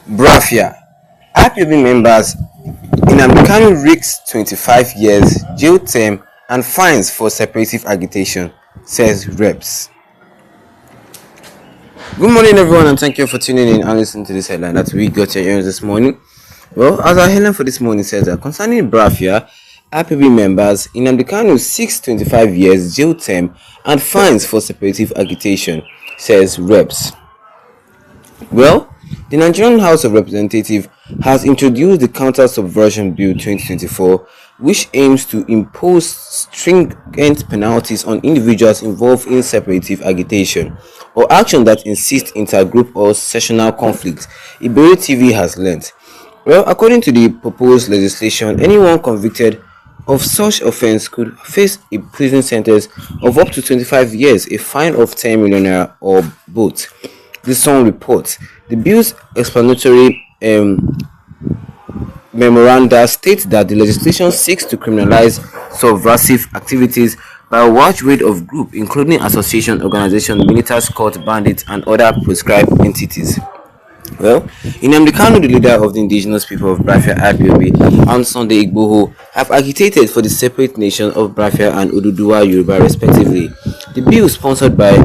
Brafia. IPOB members Nnamdi Kanu risks 25 years jail term and fines for separative agitation, says Reps. Good morning, everyone, and thank you for tuning in and listening to this headline that we got your ears this morning. Well, as our headline for this morning says that concerning Brafia, IPOB members Nnamdi Kanu seeks 25 years jail term and fines for separative agitation, says Reps. Well, the Nigerian House of Representatives has introduced the Counter-Subversion Bill 2024, which aims to impose stringent penalties on individuals involved in separative agitation or action that insists intergroup or sectional conflict, Iberi TV has learnt. Well, according to the proposed legislation, anyone convicted of such offence could face a prison sentence of up to 25 years, a fine of 10 million naira, or both. The Sun reports the bill's explanatory memoranda states that the legislation seeks to criminalize subversive activities by a wide range of groups, including association, organization, militants, cult, bandits, and other proscribed entities. Well, Nnamdi Kanu, the leader of the indigenous people of Brafia IPOB, and Sunday Igboho have agitated for the separate nation of Brafia and Oduduwa Yoruba respectively. The bill, sponsored by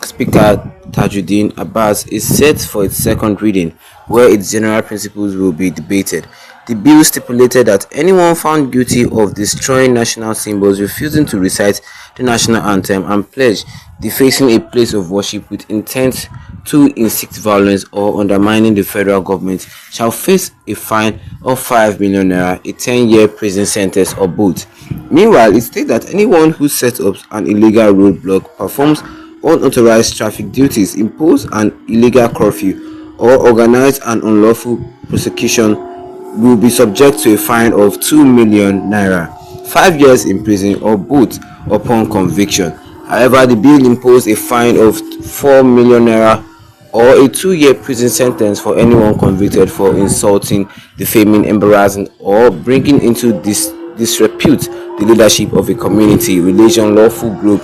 Speaker Tajuddin Abbas, is set for its second reading, where its general principles will be debated. The bill stipulated that anyone found guilty of destroying national symbols, refusing to recite the national anthem, and pledge defacing a place of worship with intent to incite violence or undermining the federal government shall face a fine of 5 million naira, a 10-year prison sentence, or both. Meanwhile, it states that anyone who sets up an illegal roadblock, performs unauthorized traffic duties, impose an illegal curfew, or organize an unlawful prosecution will be subject to a fine of 2 million naira, 5 years in prison, or both upon conviction. However, the bill imposed a fine of 4 million naira or a 2-year prison sentence for anyone convicted for insulting, defaming, embarrassing, or bringing into disrepute the leadership of a community, religion, lawful group,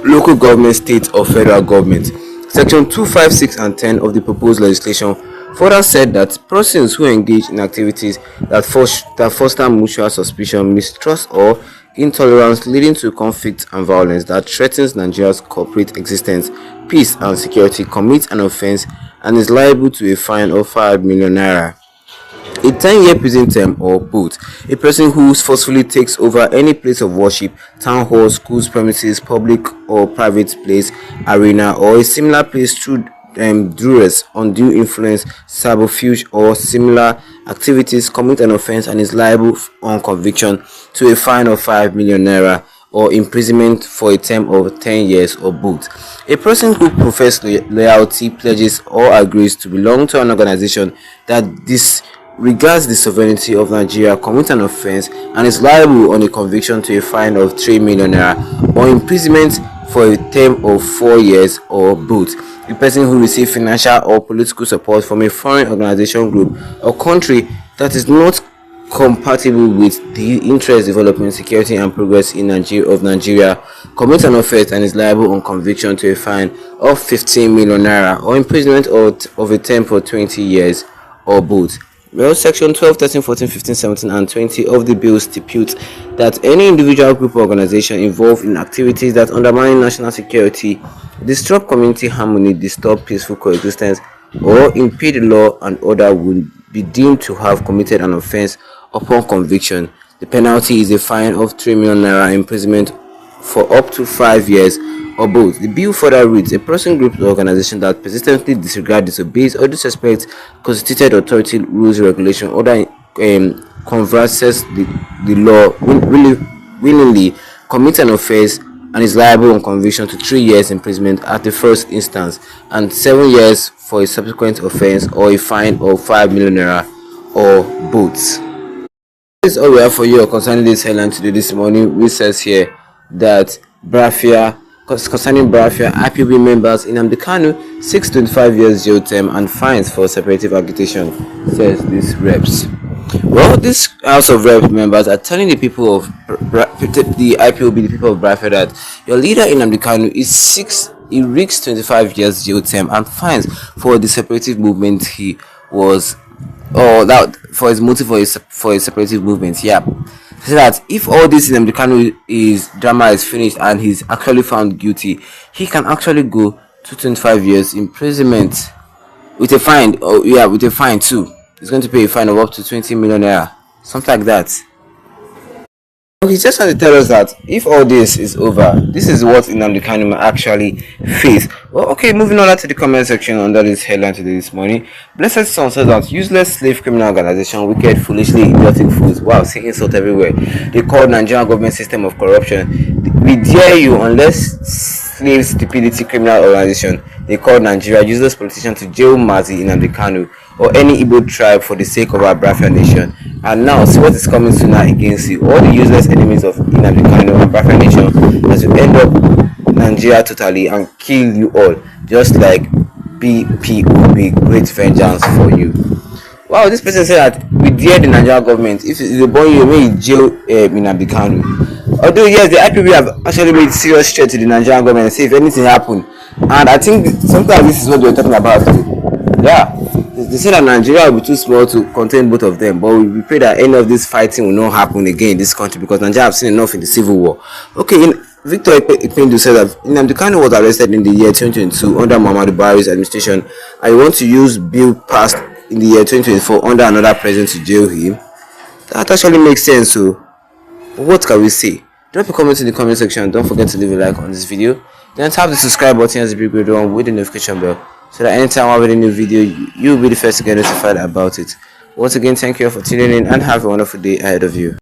local government, state, or federal government. Section 256 and 10 of the proposed legislation further said that persons who engage in activities that foster mutual suspicion, mistrust, or intolerance leading to conflict and violence that threatens Nigeria's corporate existence, peace, and security commit an offence and is liable to a fine of 5 million naira, a 10-year prison term, or both. A person who forcefully takes over any place of worship, town hall, schools premises, public or private place, arena, or a similar place through duress, undue influence, subterfuge, or similar activities commit an offence and is liable on conviction to a fine of 5 million naira or imprisonment for a term of 10 years, or both. A person who professes loyalty, pledges, or agrees to belong to an organization that regards the sovereignty of Nigeria commit an offence and is liable on a conviction to a fine of 3 million naira or imprisonment for a term of 4 years, or both. The person who receives financial or political support from a foreign organization, group, or country that is not compatible with the interest, development, security, and progress in Nigeria commits an offence and is liable on conviction to a fine of 15 million naira or imprisonment of a term for 20 years, or both. Well, Section 12, 13, 14, 15, 17, and 20 of the bill stipulates that any individual, group, or organization involved in activities that undermine national security, disrupt community harmony, disturb peaceful coexistence, or impede law and order will be deemed to have committed an offence upon conviction. The penalty is a fine of 3 million naira, imprisonment for up to 5 years, or both. The bill further reads: a person, group, or organization that persistently disregards, disobeys, or disrespects constituted authority, rules, regulation, or that converses the law willingly commits an offence and is liable on conviction to 3 years imprisonment at the first instance and 7 years for a subsequent offence, or a fine of 5 million naira, or both. This is all we have for you concerning this headline today this morning, which says here that concerning Brafia, IPOB members Nnamdi Kanu 625 years jail term and fines for separative agitation, says this Reps. Well, this House of Rep members are telling the people of the IPOB, the people of Brafia, that your leader Nnamdi Kanu is he risks 25 years jail term and fines for the separatist movement he was, or that for his motive for his separatist movement. Yeah, so that if all this in the Kanu is drama is finished and he's actually found guilty, he can actually go to 25 years imprisonment with a fine. Oh yeah, with a fine too. He's going to pay a fine of up to 20 million naira, something like that. He just want to tell us that if all this is over, this is what Nnamdi Kanu actually face. Well, okay, moving on to the comment section under this headline today this morning. Blessed Son says that useless slave criminal organization, wicked, foolishly idiotic fools. Wow, seeing insult everywhere. They call Nigerian government system of corruption. We dare you, unless slave stupidity criminal organization. They called Nigeria useless politician to jail Mazi Nnamdi Kanu or any Igbo tribe for the sake of our Biafra nation. And now see what is coming soon now against you. All the useless enemies of Nnamdi Kanu and Biafra nation as you end up Nigeria totally and kill you all, just like BPOB, great vengeance for you. Wow, this person said that we dare the Nigerian government, if they born you, may jail Nnamdi Kanu. Although yes, the IPB have actually made serious threat to the Nigerian government and say if anything happen, and I think sometimes this is what they're talking about too. Yeah, they say that Nigeria will be too small to contain both of them, but we pray that any of this fighting will not happen again in this country because Nigeria have seen enough in the civil war. Okay, Victor Ipendu said that Nnamdi Kanu was arrested in the year 2022 under Muhammadu Buhari's administration, and you want to use bill passed in the year 2024 under another president to jail him. That actually makes sense. So, what can we say? Drop a comment in the comment section. Don't forget to leave a like on this video. Then tap the subscribe button as the big red one with the notification bell, so that anytime I have a new video, you'll be the first to get notified about it. Once again, thank you all for tuning in and have a wonderful day ahead of you.